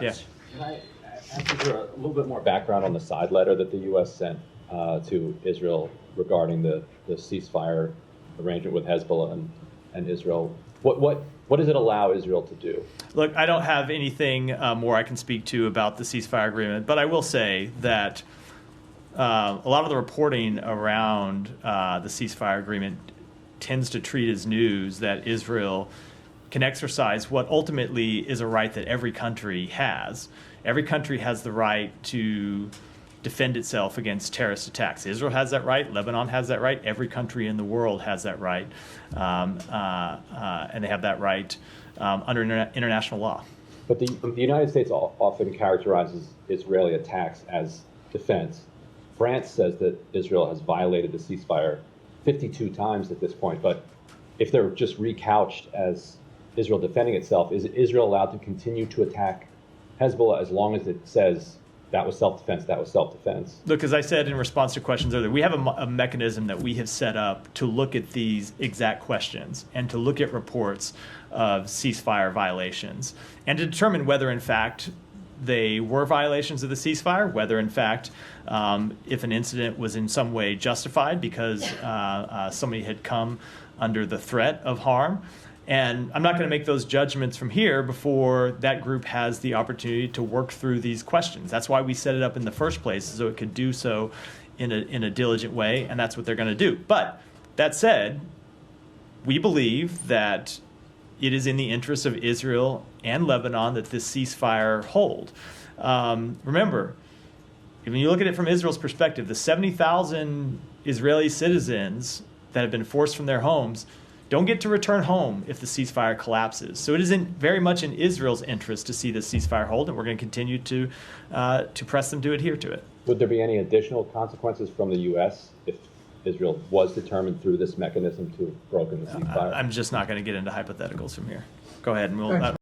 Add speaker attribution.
Speaker 1: Yeah.
Speaker 2: Can I ask you for a little bit more background on the side letter that the U.S. sent to Israel regarding the ceasefire arrangement with Hezbollah and Israel? What does it allow Israel to do?
Speaker 1: Look, I don't have anything more I can speak to about the ceasefire agreement, but I will say that a lot of the reporting around the ceasefire agreement tends to treat as news that Israel can exercise what ultimately is a right that every country has. Every country has the right to defend itself against terrorist attacks. Israel has that right. Lebanon has that right. Every country in the world has that right. And they have that right under international law.
Speaker 2: But the United States often characterizes Israeli attacks as defense. France says that Israel has violated the ceasefire 52 times at this point. But if they're just recouched as Israel defending itself, is Israel allowed to continue to attack Hezbollah as long as it says that was self-defense, that was self-defense?
Speaker 1: Look, as I said in response to questions earlier, we have a mechanism that we have set up to look at these exact questions and to look at reports of ceasefire violations and to determine whether, in fact, they were violations of the ceasefire, whether, in fact, if an incident was in some way justified because somebody had come under the threat of harm. And I'm not going to make those judgments from here before that group has the opportunity to work through these questions. That's why we set it up in the first place, so it could do so in a diligent way, and that's what they're going to do. But that said, we believe that it is in the interest of Israel and Lebanon that this ceasefire hold. Remember, when you look at it from Israel's perspective, the 70,000 Israeli citizens that have been forced from their homes don't get to return home if the ceasefire collapses. So it is very much in Israel's interest to see the ceasefire hold, and we're going to continue to press them to adhere to it.
Speaker 2: Would there be any additional consequences from the U.S. if Israel was determined through this mechanism to have broken the ceasefire?
Speaker 1: I'm just not going to get into hypotheticals from here. Go ahead, and we'll.